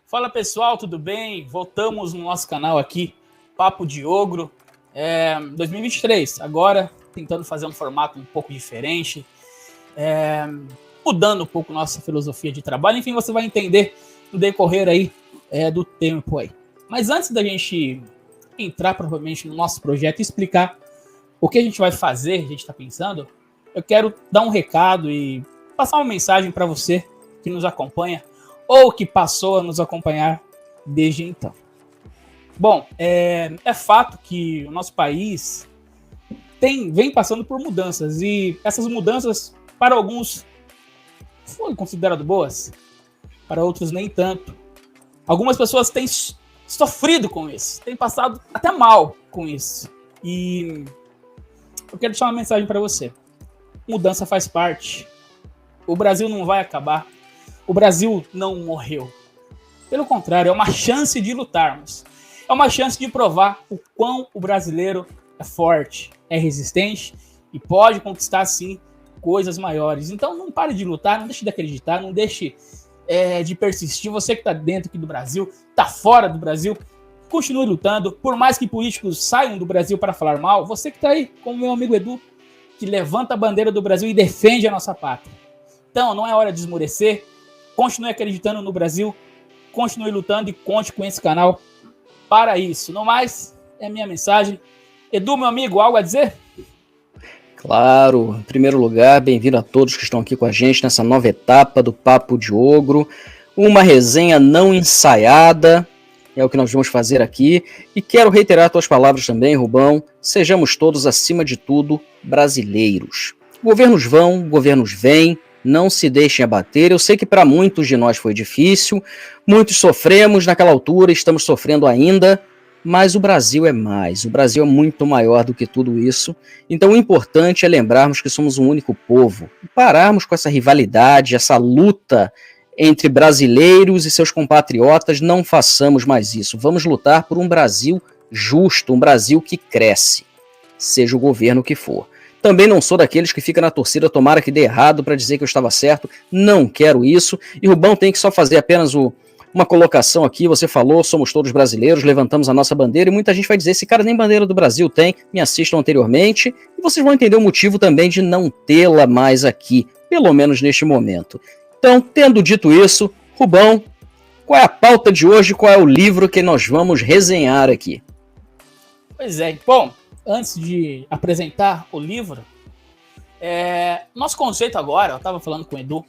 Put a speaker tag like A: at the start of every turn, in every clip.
A: Fala pessoal, tudo bem? Voltamos no nosso canal aqui, Papo de Ogro, 2023, agora tentando fazer um formato um pouco diferente, mudando um pouco nossa filosofia de trabalho, enfim, você vai entender no decorrer aí do tempo aí. Mas antes da gente entrar provavelmente no nosso projeto e explicar o que a gente vai fazer, a gente está pensando, eu quero dar um recado e passar uma mensagem para você que nos acompanha, ou que passou a nos acompanhar desde então. Bom, é fato que o nosso país vem passando por mudanças, e essas mudanças, para alguns, foram consideradas boas, para outros nem tanto. Algumas pessoas têm sofrido com isso, têm passado até mal com isso. E eu quero deixar uma mensagem para você. Mudança faz parte. O Brasil não vai acabar. O Brasil não morreu. Pelo contrário, é uma chance de lutarmos. É uma chance de provar o quão o brasileiro é forte, é resistente e pode conquistar, sim, coisas maiores. Então não pare de lutar, não deixe de acreditar, não deixe de persistir. Você que está dentro aqui do Brasil, está fora do Brasil, continue lutando. Por mais que políticos saiam do Brasil para falar mal, você que está aí, como meu amigo Edu, que levanta a bandeira do Brasil e defende a nossa pátria. Então não é hora de esmorecer. Continue acreditando no Brasil, continue lutando e conte com esse canal para isso. No mais, é a minha mensagem. Edu, meu amigo, algo a dizer?
B: Claro, em primeiro lugar, bem-vindo a todos que estão aqui com a gente nessa nova etapa do Papo de Ogro. Uma resenha não ensaiada, é o que nós vamos fazer aqui. E quero reiterar tuas palavras também, Rubão. Sejamos todos, acima de tudo, brasileiros. Governos vão, governos vêm. Não se deixem abater. Eu sei que para muitos de nós foi difícil, muitos sofremos naquela altura, estamos sofrendo ainda, mas o Brasil é mais, o Brasil é muito maior do que tudo isso. Então o importante é lembrarmos que somos um único povo, pararmos com essa rivalidade, essa luta entre brasileiros e seus compatriotas. Não façamos mais isso. Vamos lutar por um Brasil justo, um Brasil que cresce, seja o governo que for. Também não sou daqueles que fica na torcida, tomara que dê errado para dizer que eu estava certo. Não quero isso. E Rubão tem que só fazer apenas uma colocação aqui. Você falou, somos todos brasileiros, levantamos a nossa bandeira. E muita gente vai dizer, esse cara nem bandeira do Brasil tem. Me assistam anteriormente. E vocês vão entender o motivo também de não tê-la mais aqui, pelo menos neste momento. Então, tendo dito isso, Rubão, qual é a pauta de hoje? Qual é o livro que nós vamos resenhar aqui?
A: Pois é, bom, antes de apresentar o livro, nosso conceito agora, eu estava falando com o Edu,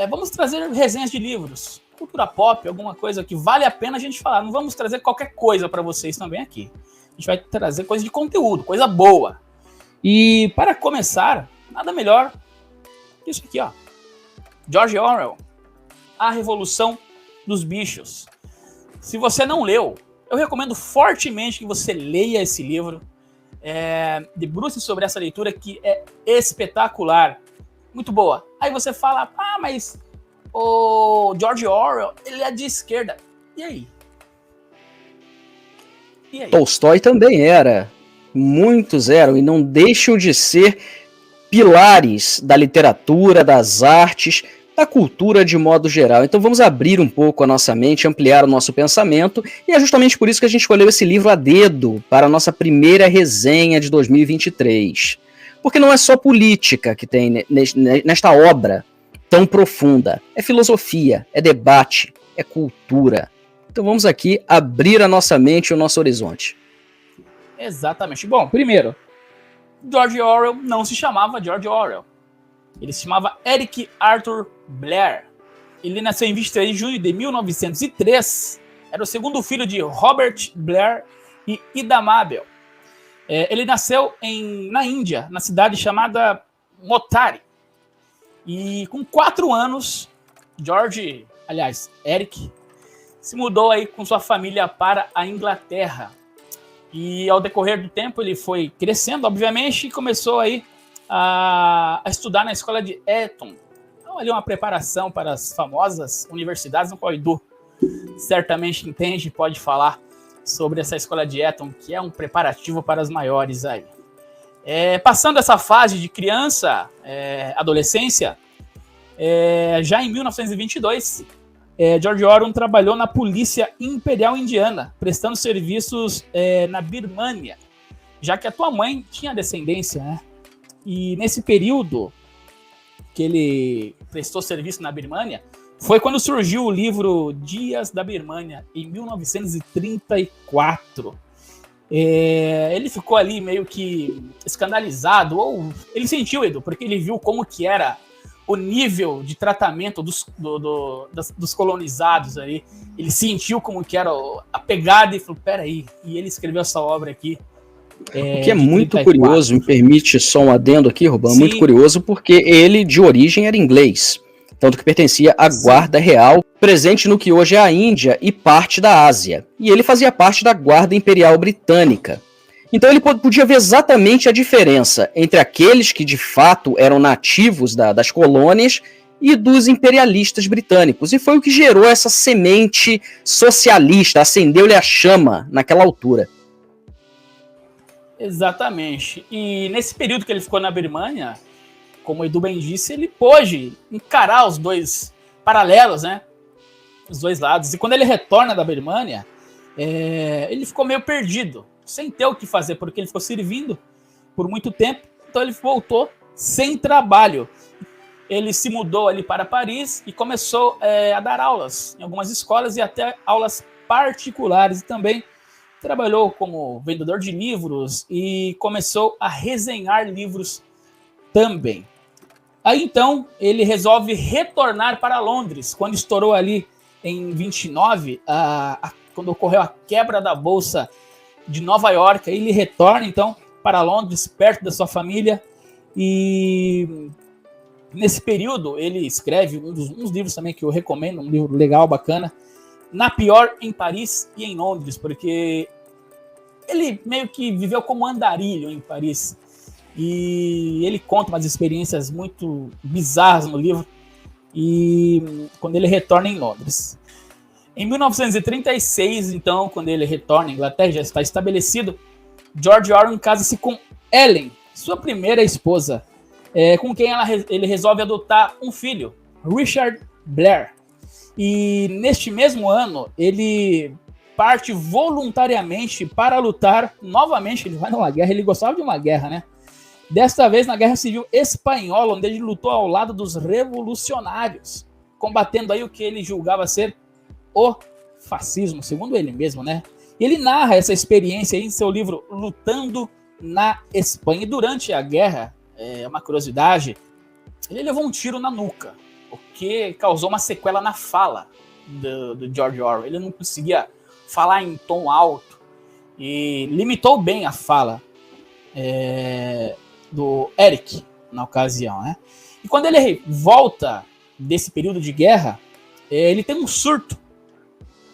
A: vamos trazer resenhas de livros, cultura pop, alguma coisa que vale a pena a gente falar. Não vamos trazer qualquer coisa para vocês também aqui. A gente vai trazer coisa de conteúdo, coisa boa. E para começar, nada melhor que isso aqui, ó. George Orwell, A Revolução dos Bichos. Se você não leu, eu recomendo fortemente que você leia esse livro, debruce sobre essa leitura que é espetacular, muito boa. Aí você fala, mas o George Orwell, ele é de esquerda. E aí?
B: Tolstói também era, muitos eram, e não deixam de ser pilares da literatura, das artes, da cultura de modo geral. Então vamos abrir um pouco a nossa mente, ampliar o nosso pensamento, e é justamente por isso que a gente escolheu esse livro a dedo para a nossa primeira resenha de 2023. Porque não é só política que tem nesta obra tão profunda, é filosofia, é debate, é cultura. Então vamos aqui abrir a nossa mente e o nosso horizonte.
A: Exatamente. Bom, primeiro, George Orwell não se chamava George Orwell. Ele se chamava Eric Arthur Blair. Ele nasceu em 23 de junho de 1903. Era o segundo filho de Robert Blair e Ida Mabel. Ele nasceu na Índia, na cidade chamada Motari. E com 4 anos, Eric, se mudou aí com sua família para a Inglaterra. E ao decorrer do tempo ele foi crescendo, obviamente, e começou aí a estudar na escola de Eton. Então, ali uma preparação para as famosas universidades, no qual o Edu certamente entende e pode falar sobre essa escola de Eton, que é um preparativo para as maiores aí. Passando essa fase de criança, adolescência, já em 1922, George Orwell trabalhou na Polícia Imperial Indiana, prestando serviços na Birmânia, já que a tua mãe tinha descendência, né? E nesse período que ele prestou serviço na Birmânia, foi quando surgiu o livro Dias da Birmânia, em 1934. Ele ficou ali meio que escandalizado, ou ele sentiu, Edu, porque ele viu como que era o nível de tratamento dos colonizados ali. Ele sentiu como que era a pegada e falou, peraí, e ele escreveu essa obra aqui.
B: O que é muito curioso, me permite só um adendo aqui, Rubão, é muito curioso porque ele, de origem, era inglês, tanto que pertencia à Guarda Real, presente no que hoje é a Índia e parte da Ásia. E ele fazia parte da Guarda Imperial Britânica. Então ele podia ver exatamente a diferença entre aqueles que de fato eram nativos das colônias e dos imperialistas britânicos. E foi o que gerou essa semente socialista, acendeu-lhe a chama naquela altura.
A: Exatamente. E nesse período que ele ficou na Birmânia, como o Edu bem disse, ele pôde encarar os dois paralelos, né? Os dois lados. E quando ele retorna da Birmânia, ele ficou meio perdido, sem ter o que fazer, porque ele ficou servindo por muito tempo, então ele voltou sem trabalho. Ele se mudou ali para Paris e começou a dar aulas em algumas escolas e até aulas particulares, e também trabalhou como vendedor de livros e começou a resenhar livros também. Aí então ele resolve retornar para Londres, quando estourou ali em 29, quando ocorreu a quebra da Bolsa de Nova York. Aí ele retorna então para Londres, perto da sua família, e nesse período ele escreve uns livros também que eu recomendo, um livro legal, bacana, Na Pior em Paris e em Londres, porque ele meio que viveu como andarilho em Paris, e ele conta umas experiências muito bizarras no livro, e quando ele retorna em Londres. Em 1936, então, quando ele retorna à Inglaterra, já está estabelecido, George Orwell casa-se com Ellen, sua primeira esposa, com quem ele resolve adotar um filho, Richard Blair. E neste mesmo ano, ele parte voluntariamente para lutar novamente. Ele vai numa guerra, ele gostava de uma guerra, né? Desta vez na Guerra Civil Espanhola, onde ele lutou ao lado dos revolucionários, combatendo aí o que ele julgava ser o fascismo, segundo ele mesmo, né? E ele narra essa experiência aí em seu livro Lutando na Espanha. E durante a guerra, uma curiosidade, ele levou um tiro na nuca, o que causou uma sequela na fala do George Orwell. Ele não conseguia falar em tom alto e limitou bem a fala do Eric na ocasião, né? E quando ele volta desse período de guerra, ele tem um surto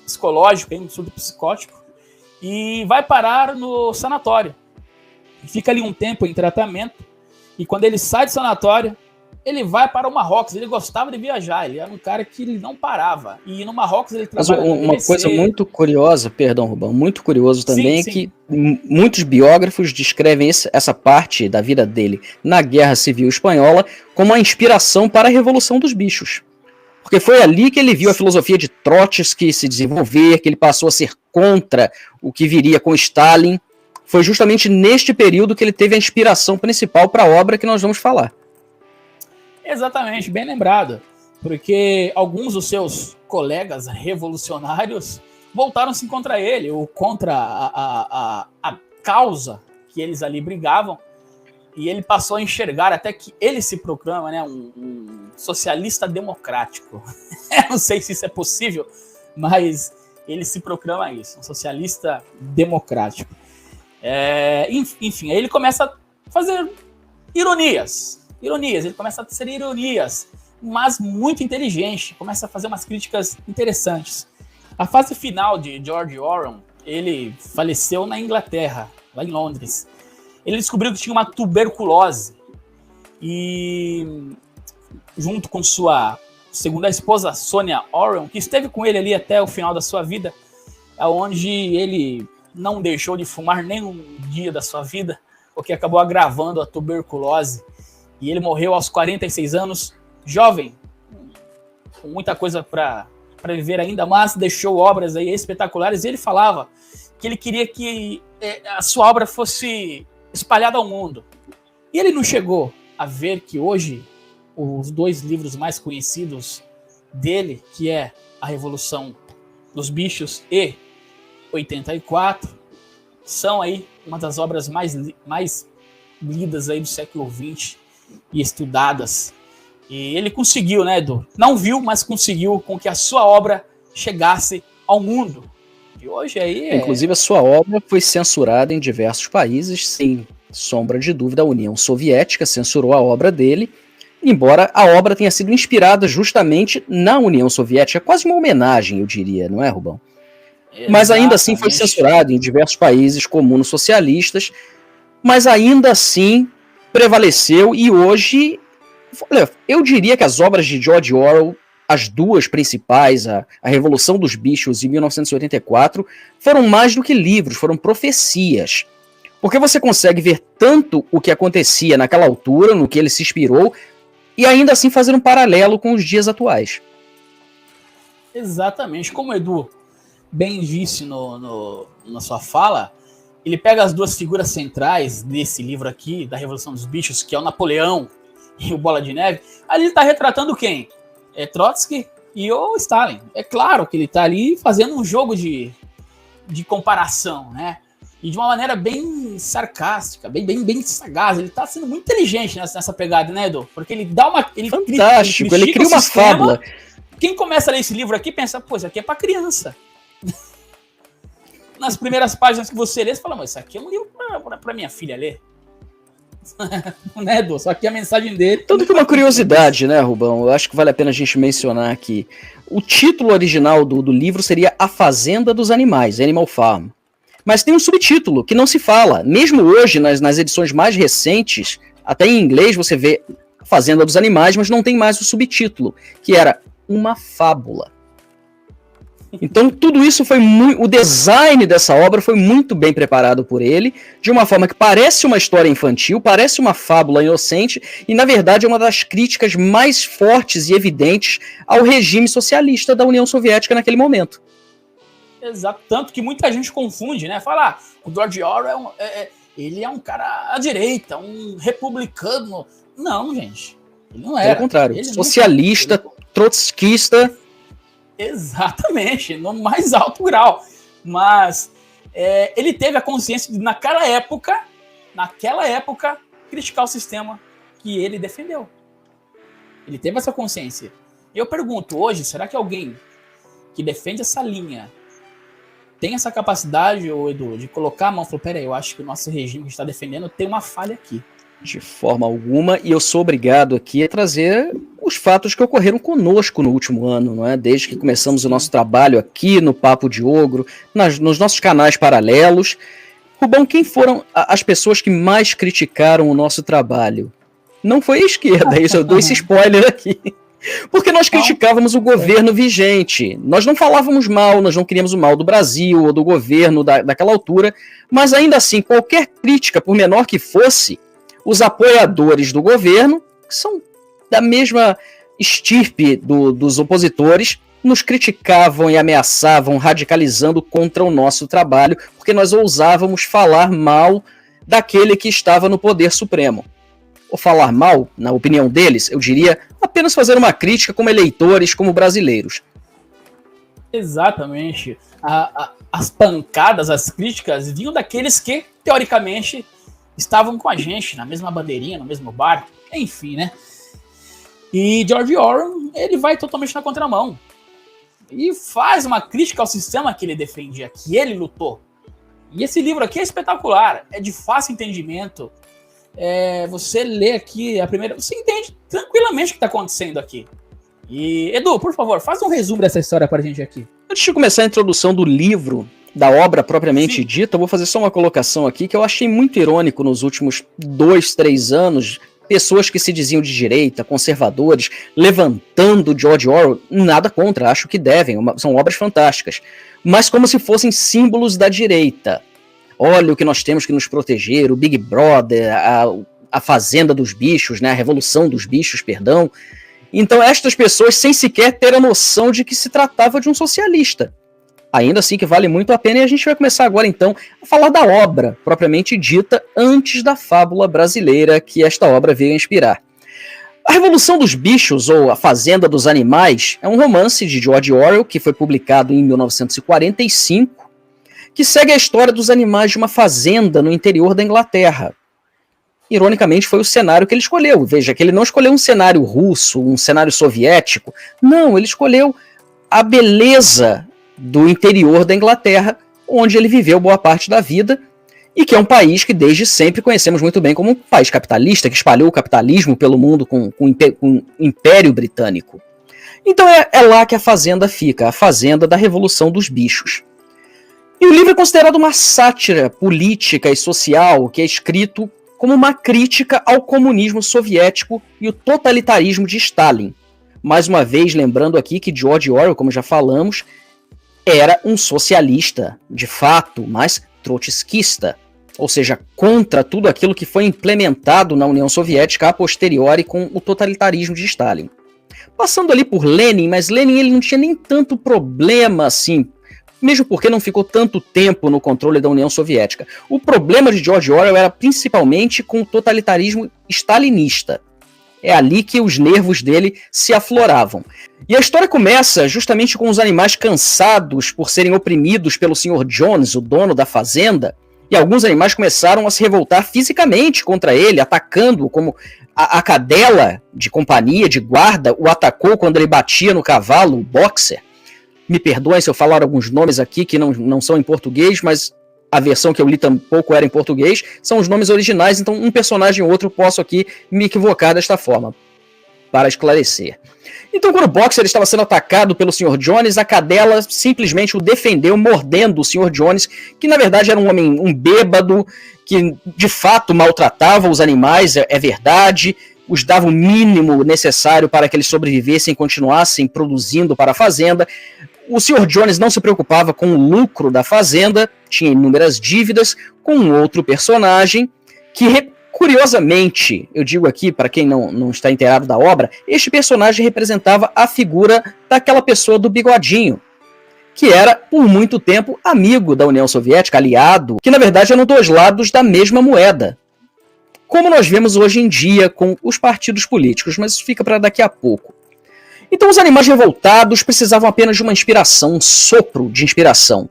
A: psicológico, um surto psicótico, e vai parar no sanatório. Fica ali um tempo em tratamento, e quando ele sai do sanatório, ele vai para o Marrocos. Ele gostava de viajar, ele era um cara que ele não parava. E no Marrocos ele trabalha.
B: Mas uma coisa muito curiosa, perdão, Rubão, muito curioso também,
A: sim.
B: É que muitos biógrafos descrevem essa parte da vida dele na Guerra Civil Espanhola como a inspiração para a Revolução dos Bichos. Porque foi ali que ele viu a filosofia de Trotsky se desenvolver, que ele passou a ser contra o que viria com Stalin. Foi justamente neste período que ele teve a inspiração principal para a obra que nós vamos falar.
A: Exatamente, bem lembrado. Porque alguns dos seus colegas revolucionários voltaram-se contra ele, ou contra a causa que eles ali brigavam. E ele passou a enxergar até que ele se proclama, né, um socialista democrático. Não sei se isso é possível, mas ele se proclama isso, um socialista democrático. Enfim, aí ele começa a fazer ironias. Ele começa a ser ironias, mas muito inteligente, começa a fazer umas críticas interessantes. A fase final de George Orwell, ele faleceu na Inglaterra, lá em Londres. Ele descobriu que tinha uma tuberculose e, junto com sua segunda esposa, Sonia Orwell, que esteve com ele ali até o final da sua vida, onde ele não deixou de fumar nenhum dia da sua vida, o que acabou agravando a tuberculose. E ele morreu aos 46 anos, jovem, com muita coisa para para viver ainda, mas deixou obras aí espetaculares, e ele falava que ele queria que a sua obra fosse espalhada ao mundo. E ele não chegou a ver que hoje os 2 livros mais conhecidos dele, que é A Revolução dos Bichos e 84, são aí uma das obras mais lidas aí do século XX e estudadas. E ele conseguiu, né, Edu? Não viu, mas conseguiu com que a sua obra chegasse ao mundo. E hoje aí...
B: Inclusive, a sua obra foi censurada em diversos países, sem sombra de dúvida. A União Soviética censurou a obra dele, embora a obra tenha sido inspirada justamente na União Soviética. Quase uma homenagem, eu diria, não é, Rubão? Mas ainda assim foi censurado em diversos países comuno-socialistas, mas ainda assim prevaleceu, e hoje, olha, eu diria que as obras de George Orwell, as 2 principais, a Revolução dos Bichos e 1984, foram mais do que livros, foram profecias. Porque você consegue ver tanto o que acontecia naquela altura, no que ele se inspirou, e ainda assim fazer um paralelo com os dias atuais.
A: Exatamente. Como o Edu bem disse na sua fala, ele pega as 2 figuras centrais desse livro aqui, da Revolução dos Bichos, que é o Napoleão e o Bola de Neve. Ali ele está retratando quem? É Trotsky e o Stalin. É claro que ele está ali fazendo um jogo de comparação, né? E de uma maneira bem sarcástica, bem sagaz. Ele está sendo muito inteligente nessa pegada, né, Edu? Porque ele dá uma...
B: Fantástico, ele cria uma fábula.
A: Quem começa a ler esse livro aqui pensa, pô, isso aqui é para criança. Nas primeiras páginas que você lê, você fala, mas isso aqui é um livro para minha filha ler. Né, Edu? Só que a mensagem dele...
B: Tanto que uma curiosidade, né, Rubão? Eu acho que vale a pena a gente mencionar aqui. O título original do livro seria A Fazenda dos Animais, Animal Farm. Mas tem um subtítulo que não se fala. Mesmo hoje, nas edições mais recentes, até em inglês você vê Fazenda dos Animais, mas não tem mais o subtítulo, que era Uma Fábula. Então tudo isso foi o design dessa obra foi muito bem preparado por ele, de uma forma que parece uma história infantil, parece uma fábula inocente, e na verdade é uma das críticas mais fortes e evidentes ao regime socialista da União Soviética naquele momento.
A: Exato, tanto que muita gente confunde, né? Fala, o George Orwell ele é um cara à direita, um republicano. Não, gente, ele não era.
B: Pelo contrário, ele socialista, trotskista.
A: Exatamente, no mais alto grau. Mas ele teve a consciência de, naquela época, criticar o sistema que ele defendeu. Ele teve essa consciência. Eu pergunto hoje, será que alguém que defende essa linha tem essa capacidade, Edu, de colocar a mão e falar, peraí, eu acho que o nosso regime que está defendendo tem uma falha aqui?
B: De forma alguma, e eu sou obrigado aqui a trazer os fatos que ocorreram conosco no último ano, não é? Desde que começamos o nosso trabalho aqui no Papo de Ogro, nos nossos canais paralelos. Rubão, quem foram as pessoas que mais criticaram o nosso trabalho? Não foi a esquerda, isso eu dou esse spoiler aqui. Porque nós criticávamos o governo vigente. Nós não falávamos mal, nós não queríamos o mal do Brasil ou do governo daquela altura, mas ainda assim, qualquer crítica, por menor que fosse, os apoiadores do governo, que são da mesma estirpe dos opositores, nos criticavam e ameaçavam, radicalizando contra o nosso trabalho, porque nós ousávamos falar mal daquele que estava no poder supremo. Ou falar mal, na opinião deles, eu diria, apenas fazer uma crítica como eleitores, como brasileiros.
A: Exatamente. As pancadas, as críticas vinham daqueles que, teoricamente, estavam com a gente, na mesma bandeirinha, no mesmo barco, enfim, né? E George Orwell, ele vai totalmente na contramão. E faz uma crítica ao sistema que ele defendia, que ele lutou. E esse livro aqui é espetacular, é de fácil entendimento. Você lê aqui a primeira... Você entende tranquilamente o que está acontecendo aqui. E, Edu, por favor, faz um resumo dessa história para a gente aqui.
B: Antes de começar a introdução do livro, da obra propriamente dita, eu vou fazer só uma colocação aqui que eu achei muito irônico nos últimos 2, 3 anos. Pessoas que se diziam de direita, conservadores, levantando George Orwell, nada contra, acho que devem, são obras fantásticas, mas como se fossem símbolos da direita. Olha o que nós temos que nos proteger, o Big Brother, a Fazenda dos Bichos, né, a Revolução dos Bichos, perdão. Então estas pessoas sem sequer ter a noção de que se tratava de um socialista. Ainda assim que vale muito a pena, e a gente vai começar agora então a falar da obra propriamente dita antes da fábula brasileira que esta obra veio a inspirar. A Revolução dos Bichos, ou A Fazenda dos Animais, é um romance de George Orwell que foi publicado em 1945, que segue a história dos animais de uma fazenda no interior da Inglaterra. Ironicamente, foi o cenário que ele escolheu. Veja, que ele não escolheu um cenário russo, um cenário soviético. Não, ele escolheu a beleza do interior da Inglaterra, onde ele viveu boa parte da vida, e que é um país que desde sempre conhecemos muito bem como um país capitalista, que espalhou o capitalismo pelo mundo com o Império Britânico. Então é lá que a fazenda fica, a fazenda da Revolução dos Bichos. E o livro é considerado uma sátira política e social, que é escrito como uma crítica ao comunismo soviético e o totalitarismo de Stalin. Mais uma vez, lembrando aqui que George Orwell, como já falamos, era um socialista, de fato, mas trotskista, ou seja, contra tudo aquilo que foi implementado na União Soviética a posteriori com o totalitarismo de Stalin. Passando ali por Lenin, mas Lenin ele não tinha nem tanto problema assim, mesmo porque não ficou tanto tempo no controle da União Soviética. O problema de George Orwell era principalmente com o totalitarismo stalinista. É ali que os nervos dele se afloravam. E a história começa justamente com os animais cansados por serem oprimidos pelo Sr. Jones, o dono da fazenda, e alguns animais começaram a se revoltar fisicamente contra ele, atacando-o, como a cadela de companhia, de guarda, o atacou quando ele batia no cavalo, o boxer. Me perdoem se eu falar alguns nomes aqui que não são em português, mas a versão que eu li tampouco era em português, são os nomes originais, então um personagem ou outro posso aqui me equivocar desta forma, para esclarecer. Então quando o boxer estava sendo atacado pelo Sr. Jones, a cadela simplesmente o defendeu, mordendo o Sr. Jones, que na verdade era um homem, um bêbado, que de fato maltratava os animais, é verdade, os dava o mínimo necessário para que eles sobrevivessem e continuassem produzindo para a fazenda. O Sr. Jones não se preocupava com o lucro da fazenda, tinha inúmeras dívidas, com um outro personagem que, curiosamente, eu digo aqui para quem não está inteirado da obra, este personagem representava a figura daquela pessoa do bigodinho, que era, por muito tempo, amigo da União Soviética, aliado, que na verdade eram dois lados da mesma moeda. Como nós vemos hoje em dia com os partidos políticos, mas isso fica para daqui a pouco. Então os animais revoltados precisavam apenas de uma inspiração, um sopro de inspiração.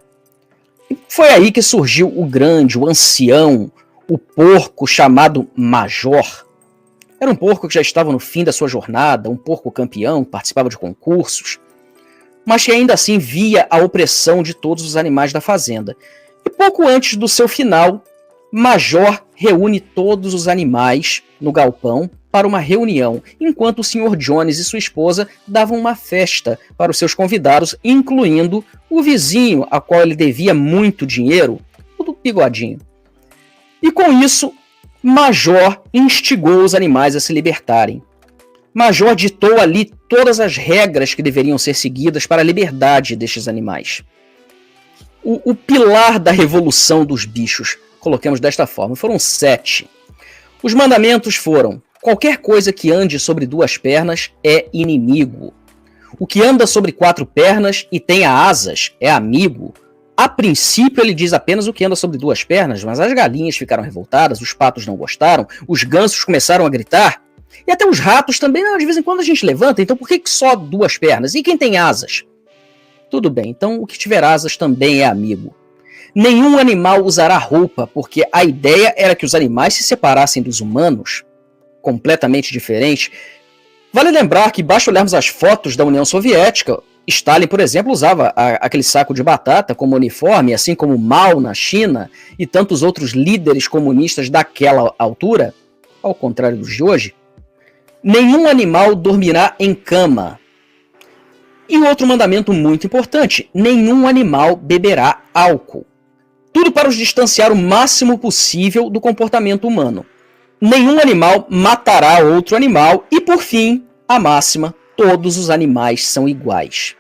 B: E foi aí que surgiu o grande, o ancião, o porco chamado Major. Era um porco que já estava no fim da sua jornada, um porco campeão, participava de concursos, mas que ainda assim via a opressão de todos os animais da fazenda. E pouco antes do seu final, Major reúne todos os animais no galpão para uma reunião, enquanto o Sr. Jones e sua esposa davam uma festa para os seus convidados, incluindo o vizinho, a qual ele devia muito dinheiro, o do bigodinho. E com isso, Major instigou os animais a se libertarem. Major ditou ali todas as regras que deveriam ser seguidas para a liberdade destes animais. O pilar da Revolução dos Bichos, coloquemos desta forma, foram 7. Os mandamentos foram: qualquer coisa que ande sobre 2 pernas é inimigo. O que anda sobre 4 pernas e tenha asas é amigo. A princípio ele diz apenas o que anda sobre 2 pernas, mas as galinhas ficaram revoltadas, os patos não gostaram, os gansos começaram a gritar, e até os ratos também, de vez em quando a gente levanta, então por que só 2 pernas? E quem tem asas? Tudo bem, então o que tiver asas também é amigo. Nenhum animal usará roupa, porque a ideia era que os animais se separassem dos humanos, completamente diferente. Vale lembrar que basta olharmos as fotos da União Soviética. Stalin, por exemplo, usava aquele saco de batata como uniforme, assim como Mao na China e tantos outros líderes comunistas daquela altura, ao contrário dos de hoje. Nenhum animal dormirá em cama. E outro mandamento muito importante: nenhum animal beberá álcool. Tudo para os distanciar o máximo possível do comportamento humano. Nenhum animal matará outro animal. E, por fim, a máxima: todos os animais são iguais.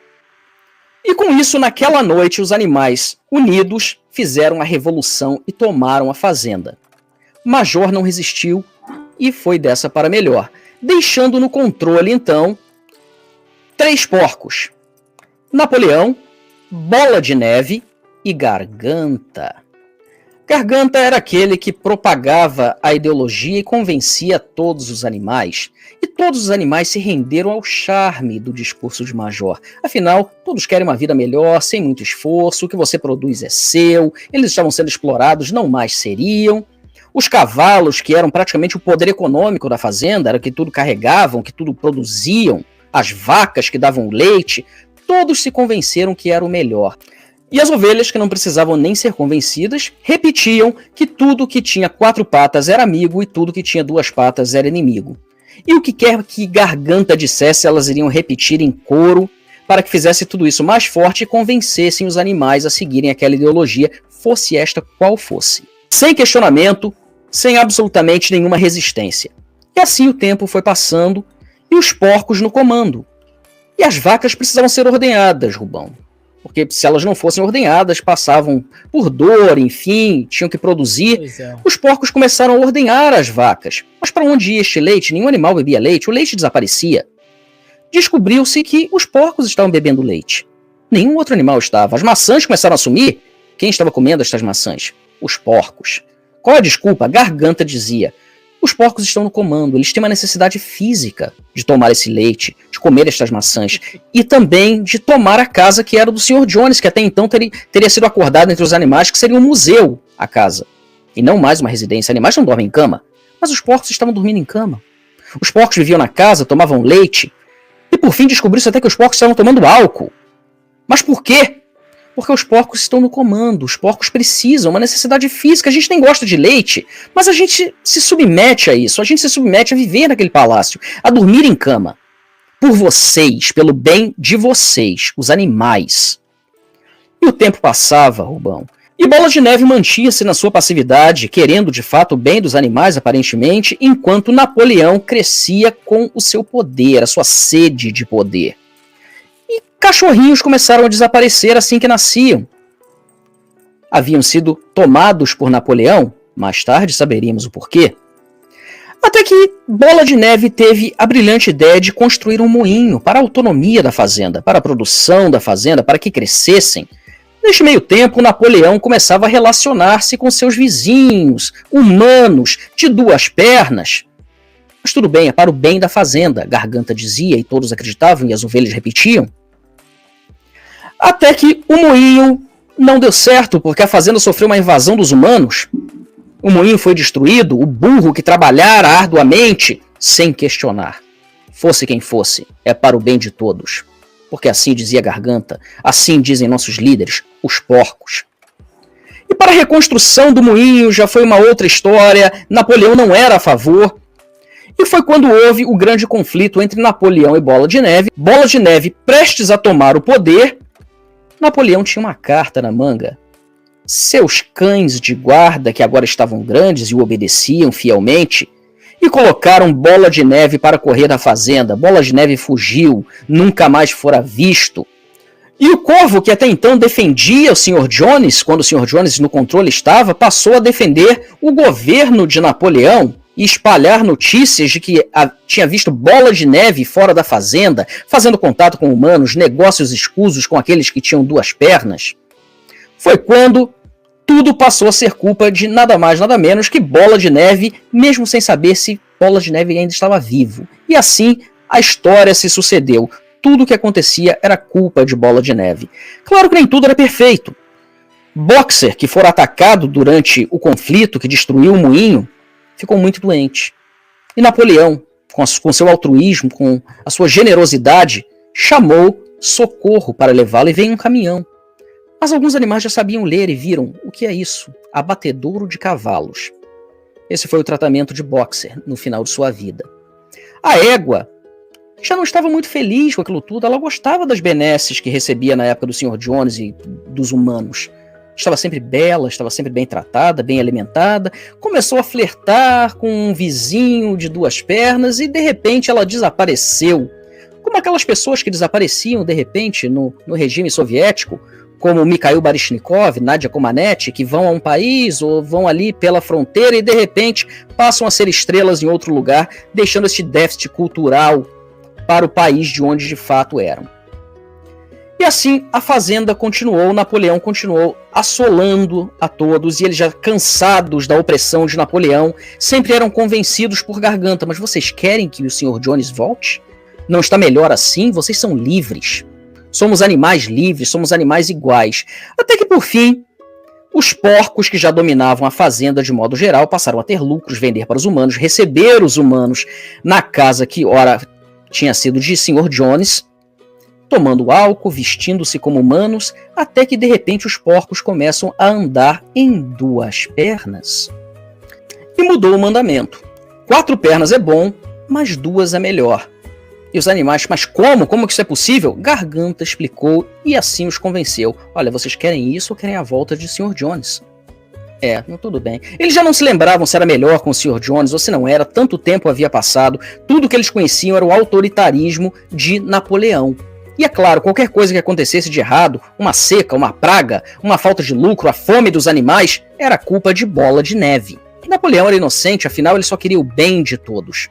B: E com isso, naquela noite, os animais, unidos, fizeram a revolução e tomaram a fazenda. Major não resistiu e foi dessa para melhor, deixando no controle, então, 3 porcos: Napoleão, Bola de Neve e Garganta. Garganta era aquele que propagava a ideologia e convencia todos os animais. E todos os animais se renderam ao charme do discurso de Major. Afinal, todos querem uma vida melhor, sem muito esforço, o que você produz é seu, eles estavam sendo explorados, não mais seriam. Os cavalos, que eram praticamente o poder econômico da fazenda, era que tudo carregavam, que tudo produziam, as vacas que davam leite, todos se convenceram que era o melhor. E as ovelhas, que não precisavam nem ser convencidas, repetiam que tudo que tinha 4 patas era amigo e tudo que tinha 2 patas era inimigo. E o que quer que Garganta dissesse, elas iriam repetir em coro para que fizesse tudo isso mais forte e convencessem os animais a seguirem aquela ideologia, fosse esta qual fosse. Sem questionamento, sem absolutamente nenhuma resistência. E assim o tempo foi passando e os porcos no comando. E as vacas precisavam ser ordenhadas, Rubão. Porque se elas não fossem ordenhadas, passavam por dor, enfim, tinham que produzir. Os porcos começaram a ordenhar as vacas. Mas para onde ia este leite? Nenhum animal bebia leite, o leite desaparecia. Descobriu-se que os porcos estavam bebendo leite. Nenhum outro animal estava. As maçãs começaram a sumir. Quem estava comendo estas maçãs? Os porcos. Qual a desculpa? A Garganta dizia: os porcos estão no comando, eles têm uma necessidade física de tomar esse leite, de comer estas maçãs, e também de tomar a casa que era do Sr. Jones, que até então teria sido acordado entre os animais que seria um museu, a casa, e não mais uma residência. Animais não dormem em cama, mas os porcos estavam dormindo em cama. Os porcos viviam na casa, tomavam leite, e por fim descobriu-se até que os porcos estavam tomando álcool. Mas por quê? Porque os porcos estão no comando, os porcos precisam, uma necessidade física. A gente nem gosta de leite, mas a gente se submete a isso, a gente se submete a viver naquele palácio, a dormir em cama. Por vocês, pelo bem de vocês, os animais. E o tempo passava, Rubão, e Bola de Neve mantinha-se na sua passividade, querendo de fato o bem dos animais, aparentemente, enquanto Napoleão crescia com o seu poder, a sua sede de poder. E cachorrinhos começaram a desaparecer assim que nasciam. Haviam sido tomados por Napoleão, mais tarde saberíamos o porquê. Até que Bola de Neve teve a brilhante ideia de construir um moinho para a autonomia da fazenda, para a produção da fazenda, para que crescessem. Neste meio tempo, Napoleão começava a relacionar-se com seus vizinhos, humanos, de 2 pernas. Mas tudo bem, é para o bem da fazenda, Garganta dizia, e todos acreditavam, e as ovelhas repetiam. Até que o moinho não deu certo, porque a fazenda sofreu uma invasão dos humanos. O moinho foi destruído, o burro que trabalhara arduamente, sem questionar. Fosse quem fosse, é para o bem de todos. Porque assim dizia Garganta, assim dizem nossos líderes, os porcos. E para a reconstrução do moinho já foi uma outra história, Napoleão não era a favor. E foi quando houve o grande conflito entre Napoleão e Bola de Neve. Bola de Neve prestes a tomar o poder. Napoleão tinha uma carta na manga. Seus cães de guarda, que agora estavam grandes e o obedeciam fielmente, e colocaram Bola de Neve para correr da fazenda. Bola de Neve fugiu, nunca mais fora visto. E o Corvo, que até então defendia o Sr. Jones, quando o Sr. Jones no controle estava, passou a defender o governo de Napoleão e espalhar notícias de que tinha visto Bola de Neve fora da fazenda, fazendo contato com humanos, negócios escusos com aqueles que tinham 2 pernas. Foi quando tudo passou a ser culpa de nada mais, nada menos que Bola de Neve, mesmo sem saber se Bola de Neve ainda estava vivo. E assim a história se sucedeu. Tudo o que acontecia era culpa de Bola de Neve. Claro que nem tudo era perfeito. Boxer, que fora atacado durante o conflito que destruiu o moinho, ficou muito doente. E Napoleão, com seu altruísmo, com a sua generosidade, chamou socorro para levá-lo e veio um caminhão. Mas alguns animais já sabiam ler e viram o que é isso, abatedouro de cavalos. Esse foi o tratamento de Boxer no final de sua vida. A égua já não estava muito feliz com aquilo tudo, ela gostava das benesses que recebia na época do Sr. Jones e dos humanos. Estava sempre bela, estava sempre bem tratada, bem alimentada, começou a flertar com um vizinho de 2 pernas e de repente ela desapareceu. Como aquelas pessoas que desapareciam de repente no regime soviético, como Mikhail Baryshnikov, Nadia Comaneci, que vão a um país ou vão ali pela fronteira e de repente passam a ser estrelas em outro lugar, deixando este déficit cultural para o país de onde de fato eram. E assim a fazenda continuou, Napoleão continuou assolando a todos, e eles, já cansados da opressão de Napoleão, sempre eram convencidos por Garganta: mas vocês querem que o Sr. Jones volte? Não está melhor assim? Vocês são livres. Somos animais livres, somos animais iguais. Até que por fim, os porcos, que já dominavam a fazenda de modo geral, passaram a ter lucros, vender para os humanos, receber os humanos na casa que ora tinha sido de Sr. Jones, tomando álcool, vestindo-se como humanos, até que de repente os porcos começam a andar em 2 pernas. E mudou o mandamento. 4 pernas é bom, mas 2 é melhor. E os animais: mas como? Como que isso é possível? Garganta explicou e assim os convenceu. Olha, vocês querem isso ou querem a volta de Sr. Jones? Tudo bem. Eles já não se lembravam se era melhor com o Sr. Jones ou se não era, tanto tempo havia passado, tudo que eles conheciam era o autoritarismo de Napoleão. E é claro, qualquer coisa que acontecesse de errado, uma seca, uma praga, uma falta de lucro, a fome dos animais, era culpa de Bola de Neve. Napoleão era inocente, afinal ele só queria o bem de todos.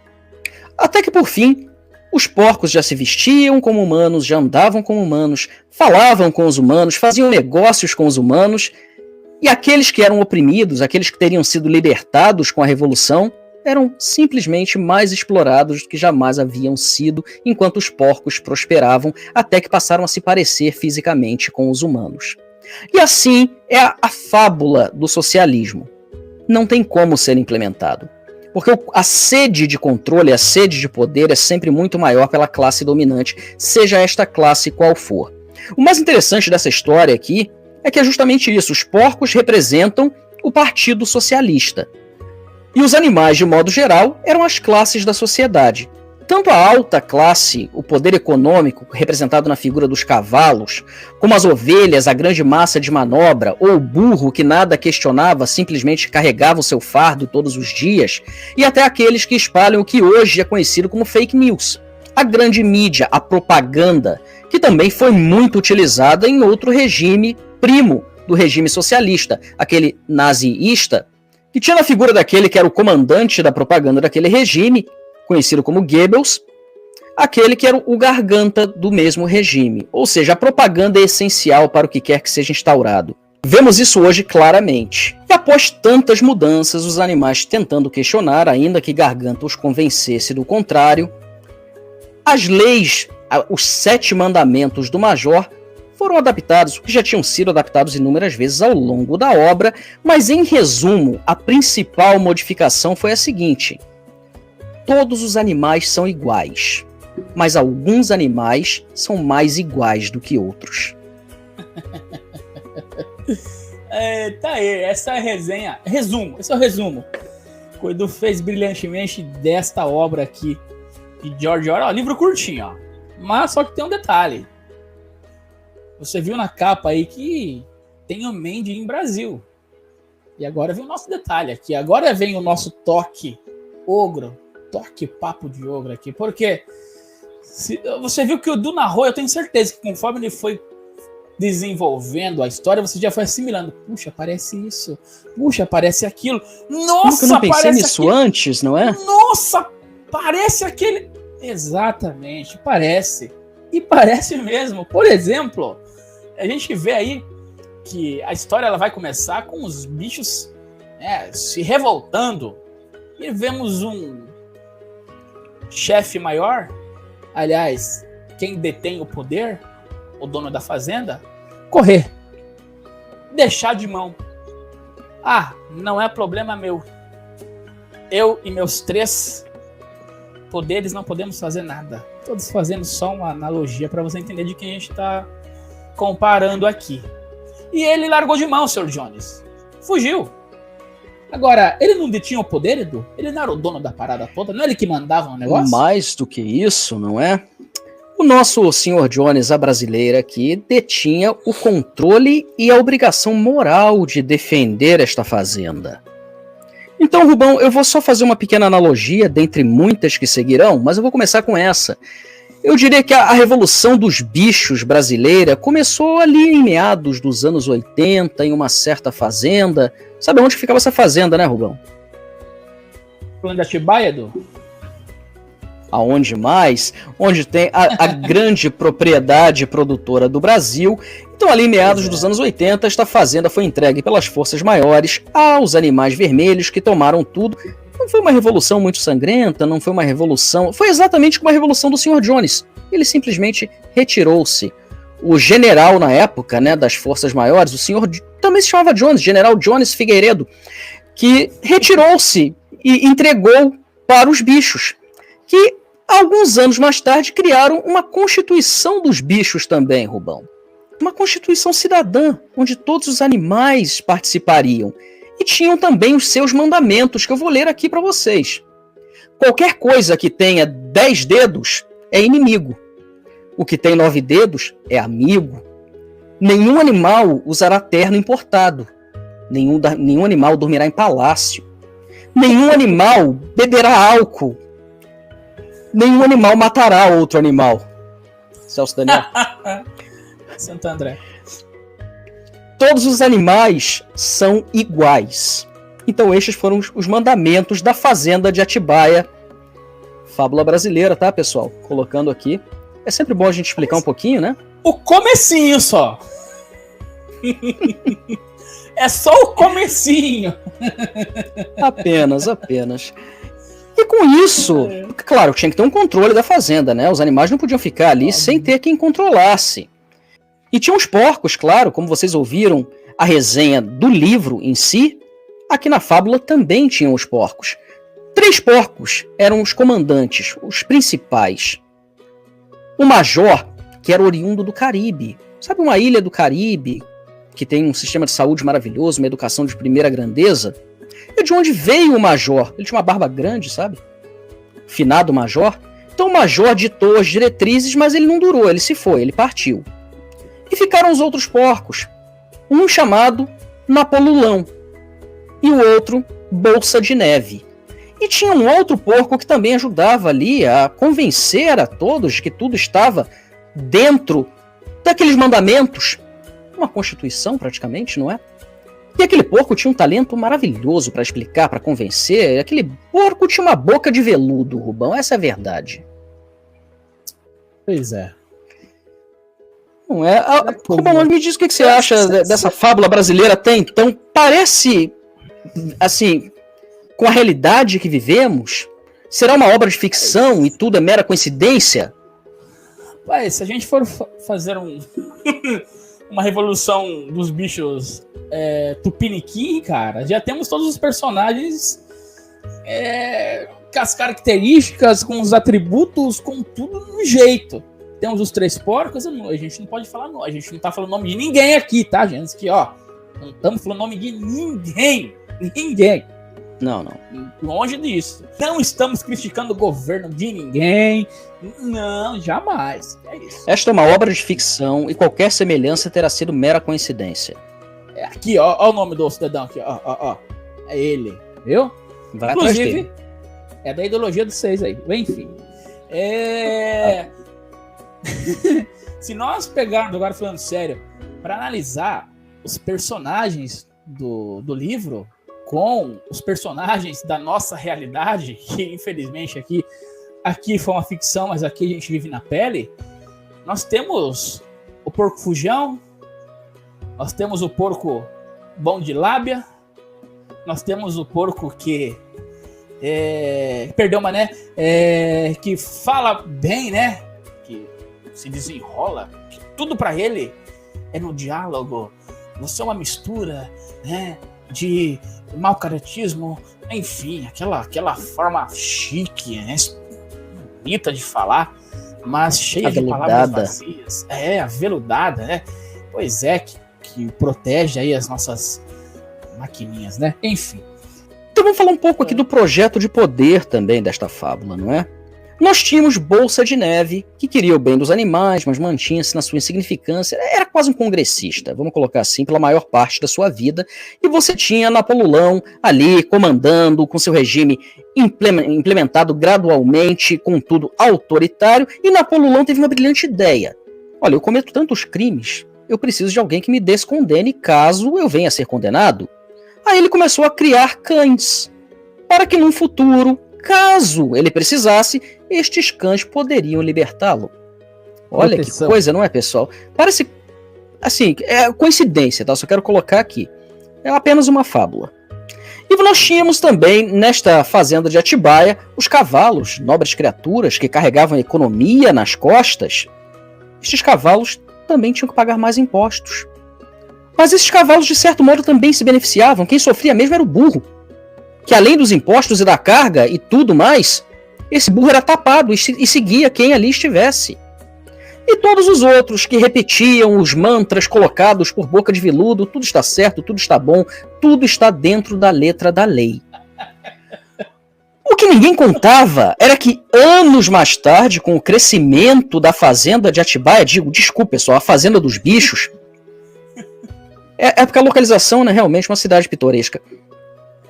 B: Até que por fim, os porcos já se vestiam como humanos, já andavam como humanos, falavam com os humanos, faziam negócios com os humanos, e aqueles que eram oprimidos, aqueles que teriam sido libertados com a Revolução, eram simplesmente mais explorados do que jamais haviam sido, enquanto os porcos prosperavam, até que passaram a se parecer fisicamente com os humanos. E assim é a fábula do socialismo. Não tem como ser implementado. Porque a sede de controle, a sede de poder é sempre muito maior pela classe dominante, seja esta classe qual for. O mais interessante dessa história aqui é que é justamente isso: os porcos representam o Partido Socialista. E os animais, de modo geral, eram as classes da sociedade. Tanto a alta classe, o poder econômico, representado na figura dos cavalos, como as ovelhas, a grande massa de manobra, ou o burro que nada questionava, simplesmente carregava o seu fardo todos os dias, e até aqueles que espalham o que hoje é conhecido como fake news. A grande mídia, a propaganda, que também foi muito utilizada em outro regime primo do regime socialista, aquele naziísta, que tinha na figura daquele que era o comandante da propaganda daquele regime, conhecido como Goebbels, aquele que era o Garganta do mesmo regime. Ou seja, a propaganda é essencial para o que quer que seja instaurado. Vemos isso hoje claramente. E após tantas mudanças, os animais tentando questionar, ainda que Garganta os convencesse do contrário, as leis, os 7 mandamentos do Major, foram adaptados, que já tinham sido adaptados inúmeras vezes ao longo da obra, mas em resumo, a principal modificação foi a seguinte: todos os animais são iguais, mas alguns animais são mais iguais do que outros.
A: Tá aí, essa é a resenha. Resumo, esse é o resumo. O Edu fez brilhantemente desta obra aqui de George Orwell. Livro curtinho, ó. Mas só que tem um detalhe. Você viu na capa aí que tem o Made in Brasil. E agora vem o nosso detalhe aqui. Agora vem o nosso toque ogro. Toque papo de ogro aqui. Porque você viu que o Edu narrou, eu tenho certeza que conforme ele foi desenvolvendo a história, você já foi assimilando. Puxa, parece isso. Puxa, parece aquilo. Nossa,
B: eu não pensei
A: aquele...
B: nisso antes, não é?
A: Nossa, parece aquele... Exatamente, parece. E parece mesmo. Por exemplo, a gente vê aí que a história ela vai começar com os bichos se revoltando. E vemos um chefe maior, aliás, quem detém o poder, o dono da fazenda, correr. Deixar de mão. Não é problema meu. Eu e meus 3 poderes não podemos fazer nada. Todos fazendo só uma analogia para você entender de quem a gente está comparando aqui. E ele largou de mão, Sr. Jones. Fugiu. Agora, ele não detinha o poder, Edu? Ele não era o dono da parada toda? Não é ele que mandava no negócio?
B: Mais do que isso, não é? O nosso Sr. Jones, a brasileira aqui, detinha o controle e a obrigação moral de defender esta fazenda. Então, Rubão, eu vou só fazer uma pequena analogia dentre muitas que seguirão, mas eu vou começar com essa. Eu diria que a Revolução dos Bichos brasileira começou ali em meados dos anos 80, em uma certa fazenda. Sabe onde ficava essa fazenda, né, Rubão?
A: Falando de Atibaia, Edu?
B: aonde mais? Onde tem a grande propriedade produtora do Brasil. Então, ali em meados dos anos 80, esta fazenda foi entregue pelas forças maiores aos animais vermelhos que tomaram tudo. Não foi uma revolução muito sangrenta, não foi uma revolução... Foi exatamente como a revolução do Sr. Jones. Ele simplesmente retirou-se. O general na época, né, das forças maiores, o senhor também se chamava Jones, General Jones Figueiredo, que retirou-se e entregou para os bichos, que alguns anos mais tarde criaram uma constituição dos bichos também, Rubão. Uma constituição cidadã, onde todos os animais participariam. E tinham também os seus mandamentos, que eu vou ler aqui para vocês. Qualquer coisa que tenha 10 dedos é inimigo. O que tem 9 dedos é amigo. Nenhum animal usará terno importado. Nenhum animal dormirá em palácio. Nenhum animal beberá álcool. Nenhum animal matará outro animal. Celso Daniel.
A: Santo André.
B: Todos os animais são iguais. Então estes foram os mandamentos da fazenda de Atibaia. Fábula brasileira, tá, pessoal? Colocando aqui. É sempre bom a gente explicar um pouquinho, né?
A: O comecinho só. É só o comecinho.
B: Apenas. E com isso, claro, tinha que ter um controle da fazenda, né? Os animais não podiam ficar ali sem ter quem controlasse. E tinha os porcos, claro, como vocês ouviram a resenha do livro em si, aqui na fábula também tinham os porcos. 3 porcos eram os comandantes, os principais. O major, que era oriundo do Caribe. Sabe uma ilha do Caribe, que tem um sistema de saúde maravilhoso, uma educação de primeira grandeza? E de onde veio o major? Ele tinha uma barba grande, sabe? Finado major. Então o major ditou as diretrizes, mas ele não durou, ele se foi, ele partiu. E ficaram os outros porcos. Um chamado Napolulão e o outro Bolsa de Neve. E tinha um outro porco que também ajudava ali a convencer a todos que tudo estava dentro daqueles mandamentos. Uma constituição, praticamente, não é? E aquele porco tinha um talento maravilhoso para explicar, para convencer. Aquele porco tinha uma boca de veludo, Rubão. Essa é a verdade.
A: Pois é.
B: Não é? Rubão, mas me diz o que você acha dessa fábula brasileira até então. Parece, assim, com a realidade que vivemos? Será uma obra de ficção e tudo é mera coincidência?
A: Pai, se a gente for fazer uma revolução dos bichos tupiniquim, cara, já temos todos os personagens com as características, com os atributos, com tudo no jeito. Temos os 3 porcos, a gente não pode falar nome, a gente não tá falando nome de ninguém aqui, tá, gente? Aqui, ó, não estamos falando nome de ninguém.
B: Não.
A: Longe disso. Não estamos criticando o governo de ninguém. Não, jamais. É isso.
B: Esta é uma obra de ficção e qualquer semelhança terá sido mera coincidência.
A: Aqui, ó o nome do cidadão aqui, ó. É ele, viu?
B: Vai atrás dele.
A: Inclusive, é da ideologia dos 6 aí. Enfim. Se nós pegarmos, agora falando sério, para analisar os personagens do livro com os personagens da nossa realidade, que infelizmente aqui foi uma ficção, mas aqui a gente vive na pele, nós temos o porco fujão, nós temos o porco bom de lábia, nós temos o porco que perdão, mané, que fala bem, né? Que se desenrola, que tudo para ele é no diálogo. Você é uma mistura, né, de mau caratismo, enfim, aquela forma chique, né, bonita de falar, mas cheia
B: aveludada.
A: De palavras vazias. Aveludada, né? Pois é, que protege aí as nossas maquininhas, né? Enfim.
B: Então vamos falar um pouco aqui do projeto de poder também desta fábula, não é? Nós tínhamos Bolsa de Neve, que queria o bem dos animais, mas mantinha-se na sua insignificância. Era quase um congressista, vamos colocar assim, pela maior parte da sua vida. E você tinha Napolulão ali, comandando, com seu regime implementado gradualmente, contudo autoritário. E Napolulão teve uma brilhante ideia. Olha, eu cometo tantos crimes, eu preciso de alguém que me descondene caso eu venha a ser condenado. Aí ele começou a criar cães, para que num futuro caso ele precisasse, estes cães poderiam libertá-lo. Olha proteção. Que coisa, não é, pessoal? Parece, assim, é coincidência, tá? Só quero colocar aqui. É apenas uma fábula. E nós tínhamos também, nesta fazenda de Atibaia, os cavalos, nobres criaturas que carregavam a economia nas costas. Estes cavalos também tinham que pagar mais impostos. Mas esses cavalos, de certo modo, também se beneficiavam. Quem sofria mesmo era o burro, que além dos impostos e da carga e tudo mais, esse burro era tapado e seguia quem ali estivesse. E todos os outros que repetiam os mantras colocados por Boca de Veludo, tudo está certo, tudo está bom, tudo está dentro da letra da lei. O que ninguém contava era que anos mais tarde, com o crescimento da fazenda de Atibaia, desculpa pessoal, a fazenda dos bichos, é porque a localização é realmente uma cidade pitoresca.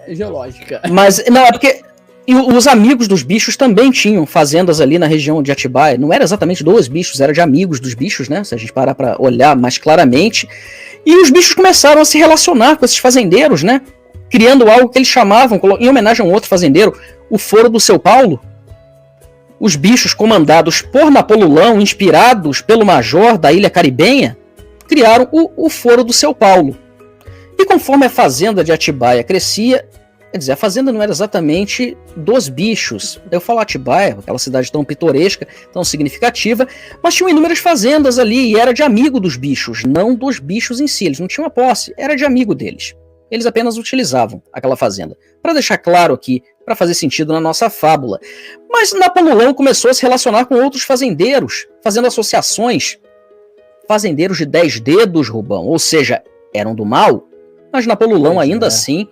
A: É geológica.
B: Mas, não, é porque os amigos dos bichos também tinham fazendas ali na região de Atibaia. Não era exatamente dos bichos, era de amigos dos bichos, né? Se a gente parar para olhar mais claramente. E os bichos começaram a se relacionar com esses fazendeiros, né? Criando algo que eles chamavam, em homenagem a um outro fazendeiro, o Foro do Seu Paulo. Os bichos comandados por Napoleão, inspirados pelo major da Ilha Caribenha, criaram o Foro do Seu Paulo. E conforme a fazenda de Atibaia crescia, quer dizer, a fazenda não era exatamente dos bichos. Eu falo Atibaia, aquela cidade tão pitoresca, tão significativa, mas tinham inúmeras fazendas ali e era de amigo dos bichos, não dos bichos em si. Eles não tinham a posse, era de amigo deles. Eles apenas utilizavam aquela fazenda. Para deixar claro aqui, para fazer sentido na nossa fábula. Mas Napoleão começou a se relacionar com outros fazendeiros, fazendo associações. Fazendeiros de 10 dedos, Rubão, ou seja, eram do mal, mas Napoleão ainda assim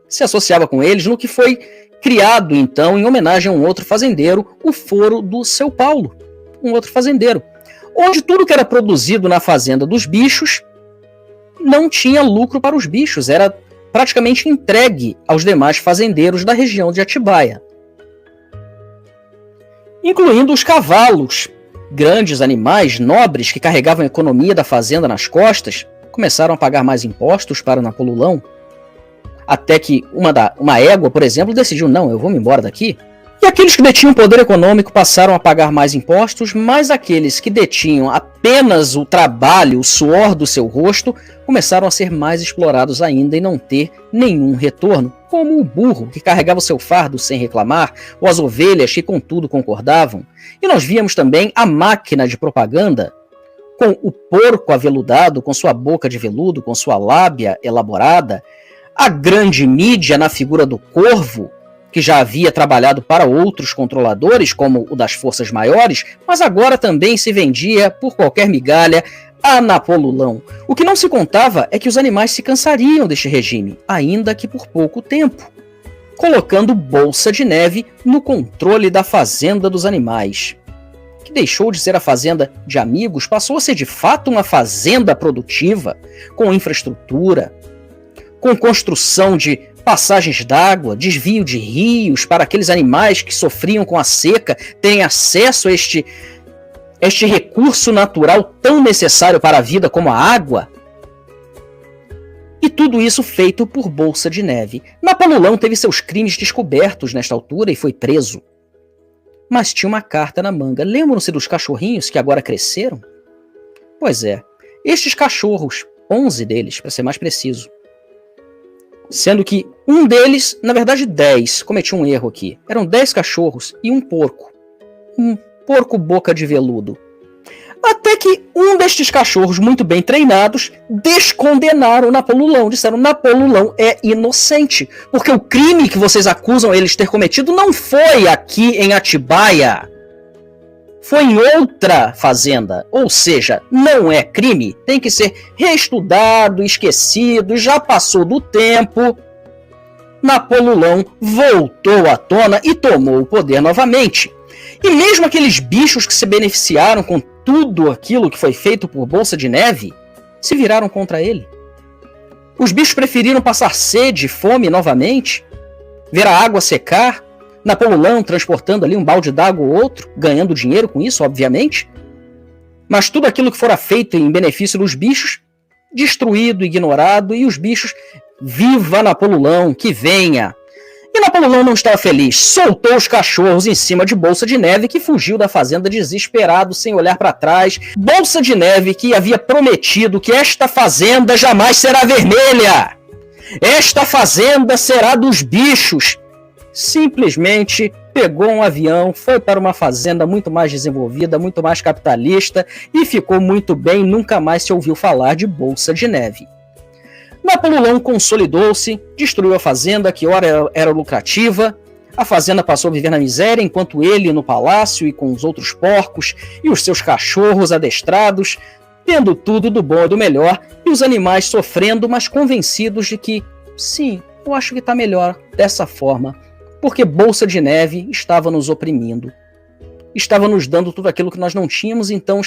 B: se associava com eles no que foi criado, então, em homenagem a um outro fazendeiro, o Foro do Seu Paulo, um outro fazendeiro, onde tudo que era produzido na fazenda dos bichos não tinha lucro para os bichos, era praticamente entregue aos demais fazendeiros da região de Atibaia, incluindo os cavalos, grandes animais nobres que carregavam a economia da fazenda nas costas, começaram a pagar mais impostos para Napoleão, até que uma égua, por exemplo, decidiu, não, eu vou me embora daqui. E aqueles que detinham poder econômico passaram a pagar mais impostos, mas aqueles que detinham apenas o trabalho, o suor do seu rosto, começaram a ser mais explorados ainda e não ter nenhum retorno, como o burro, que carregava o seu fardo sem reclamar, ou as ovelhas que com tudo concordavam. E nós víamos também a máquina de propaganda, com o porco aveludado, com sua boca de veludo, com sua lábia elaborada, a grande mídia na figura do corvo, que já havia trabalhado para outros controladores, como o das forças maiores, mas agora também se vendia por qualquer migalha a Napoleão. O que não se contava é que os animais se cansariam deste regime, ainda que por pouco tempo, colocando Bolsa de Neve no controle da fazenda dos animais, que deixou de ser a fazenda de amigos, passou a ser de fato uma fazenda produtiva, com infraestrutura, com construção de passagens d'água, desvio de rios para aqueles animais que sofriam com a seca terem acesso a este recurso natural tão necessário para a vida como a água. E tudo isso feito por Bolsa de Neve. Napoleão teve seus crimes descobertos nesta altura e foi preso. Mas tinha uma carta na manga. Lembram-se dos cachorrinhos que agora cresceram? Pois é, estes cachorros, 11 deles, para ser mais preciso, sendo que um deles, na verdade 10, cometi um erro aqui. Eram 10 cachorros e um porco. Um porco boca de veludo. Até que um destes cachorros, muito bem treinados, descondenaram Napoleão. Disseram, Napoleão é inocente, porque o crime que vocês acusam ele de ter cometido não foi aqui em Atibaia. Foi em outra fazenda, ou seja, não é crime, tem que ser reestudado, esquecido, já passou do tempo. Napoleão voltou à tona e tomou o poder novamente. E mesmo aqueles bichos que se beneficiaram com tudo aquilo que foi feito por Bolsa de Neve, se viraram contra ele. Os bichos preferiram passar sede e fome novamente, ver a água secar, Napoleão transportando ali um balde d'água ou outro, ganhando dinheiro com isso, obviamente. Mas tudo aquilo que fora feito em benefício dos bichos, destruído, ignorado, e os bichos, viva Napoleão, que venha! E Napoleão não estava feliz, soltou os cachorros em cima de Bolsa de Neve, que fugiu da fazenda desesperado, sem olhar para trás. Bolsa de Neve, que havia prometido que esta fazenda jamais será vermelha, esta fazenda será dos bichos, simplesmente pegou um avião, foi para uma fazenda muito mais desenvolvida, muito mais capitalista e ficou muito bem, nunca mais se ouviu falar de Bolsa de Neve. Napoleão consolidou-se, destruiu a fazenda, que ora era lucrativa. A fazenda passou a viver na miséria, enquanto ele no palácio e com os outros porcos e os seus cachorros adestrados, tendo tudo do bom e do melhor, e os animais sofrendo, mas convencidos de que, sim, eu acho que está melhor dessa forma, porque Bolsa de Neve estava nos oprimindo. Estava nos dando tudo aquilo que nós não tínhamos, então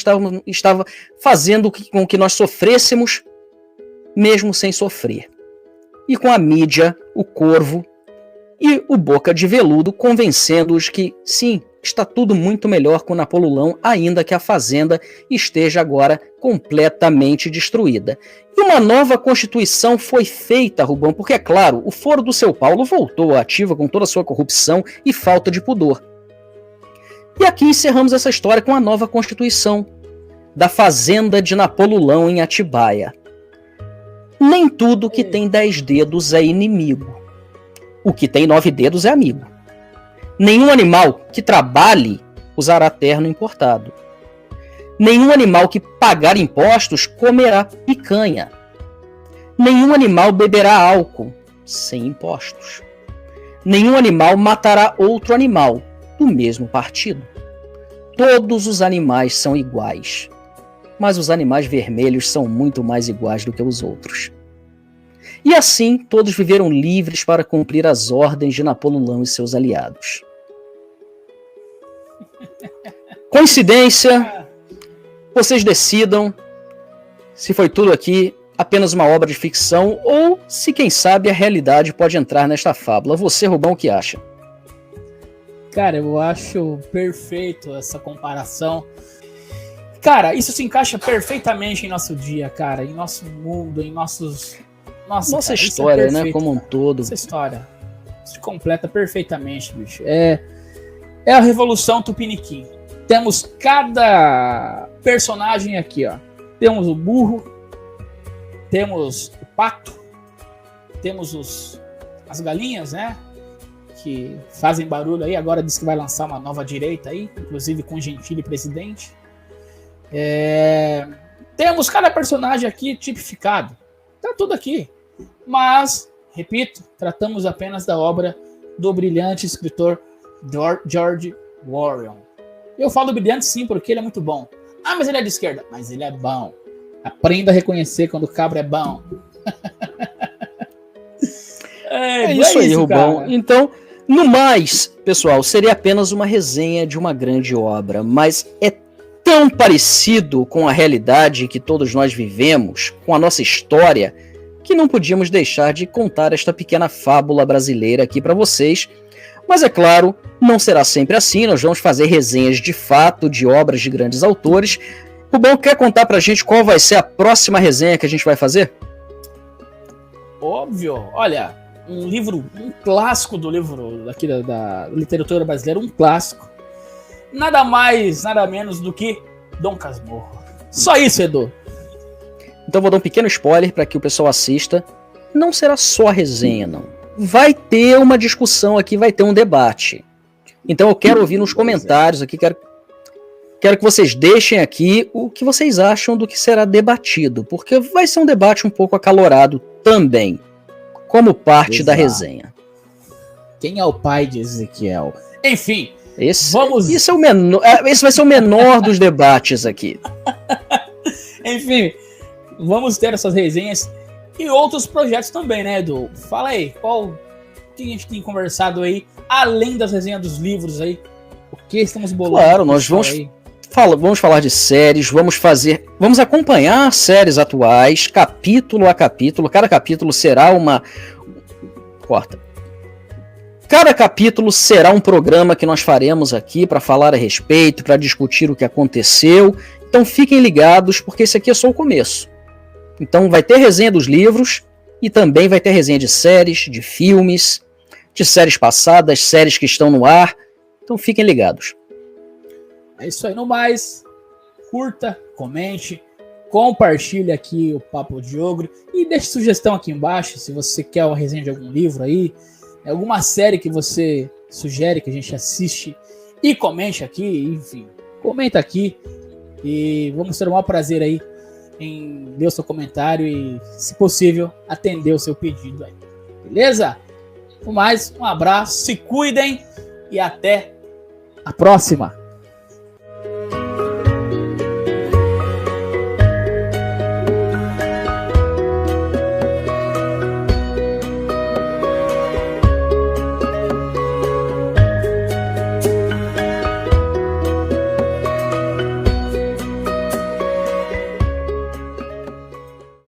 B: estava fazendo com que nós sofrêssemos mesmo sem sofrer. E com a mídia, o Corvo e o Boca de Veludo convencendo-os que, sim, está tudo muito melhor com Napoleão, ainda que a fazenda esteja agora completamente destruída. E uma nova constituição foi feita, Rubão, porque, é claro, o Foro do Seu Paulo voltou ativa com toda a sua corrupção e falta de pudor. E aqui encerramos essa história com a nova constituição da fazenda de Napoleão em Atibaia. Nem tudo que tem 10 dedos é inimigo. O que tem 9 dedos é amigo. Nenhum animal que trabalhe usará terno importado. Nenhum animal que pagar impostos comerá picanha. Nenhum animal beberá álcool sem impostos. Nenhum animal matará outro animal do mesmo partido. Todos os animais são iguais. Mas os animais vermelhos são muito mais iguais do que os outros. E assim, todos viveram livres para cumprir as ordens de Napoleão e seus aliados. Coincidência? Vocês decidam se foi tudo aqui apenas uma obra de ficção ou se, quem sabe, a realidade pode entrar nesta fábula. Você, Rubão, o que acha?
A: Cara, eu acho perfeito essa comparação. Cara, isso se encaixa perfeitamente em nosso dia, cara, em nosso mundo, em nossos... Nossa, cara,
B: história, né, como um todo.
A: Essa história se completa perfeitamente, bicho. É a Revolução Tupiniquim. Temos cada personagem aqui, ó. Temos o burro, temos o pato, temos as galinhas, né, que fazem barulho aí. Agora diz que vai lançar uma nova direita aí, inclusive com Gentili presidente. Temos cada personagem aqui tipificado. Tá tudo aqui. Mas, repito, tratamos apenas da obra do brilhante escritor George Orwell. Eu falo brilhante sim, porque ele é muito bom. Ah, mas ele é de esquerda. Mas ele é bom. Aprenda a reconhecer quando o cabra é bom.
B: É isso aí, Rubão. Cara. Então, no mais, pessoal, seria apenas uma resenha de uma grande obra, mas é tão parecido com a realidade que todos nós vivemos, com a nossa história, que não podíamos deixar de contar esta pequena fábula brasileira aqui para vocês. Mas é claro, não será sempre assim, nós vamos fazer resenhas de fato de obras de grandes autores. Rubão, quer contar pra gente qual vai ser a próxima resenha que a gente vai fazer?
A: Óbvio, olha, um clássico do livro aqui da literatura brasileira, um clássico. Nada mais, nada menos do que Dom Casmurro. Só isso, Edu.
B: Então vou dar um pequeno spoiler para que o pessoal assista. Não será só resenha, não. Vai ter uma discussão aqui, vai ter um debate. Então eu quero ouvir nos comentários aqui, quero que vocês deixem aqui o que vocês acham do que será debatido, porque vai ser um debate um pouco acalorado também, como parte da resenha.
A: Quem é o pai de Ezequiel? Enfim...
B: Esse vai ser o menor dos debates aqui.
A: Enfim, vamos ter essas resenhas e outros projetos também, né, Edu? Fala aí, qual que a gente tem conversado aí, além das resenhas dos livros aí? O que estamos bolando?
B: Claro, nós vamos falar de séries, vamos acompanhar séries atuais, capítulo a capítulo. Cada capítulo será Cada capítulo será um programa que nós faremos aqui para falar a respeito, para discutir o que aconteceu. Então fiquem ligados, porque esse aqui é só o começo. Então vai ter resenha dos livros e também vai ter resenha de séries, de filmes, de séries passadas, séries que estão no ar. Então fiquem ligados.
A: É isso aí, no mais. Curta, comente, compartilhe aqui o Papo de Ogro e deixe sugestão aqui embaixo se você quer uma resenha de algum livro aí, alguma série que você sugere que a gente assiste e comente aqui, enfim, comenta aqui e vamos ter o maior prazer aí em ler o seu comentário e, se possível, atender o seu pedido aí. Beleza? No mais, um abraço, se cuidem e até a próxima!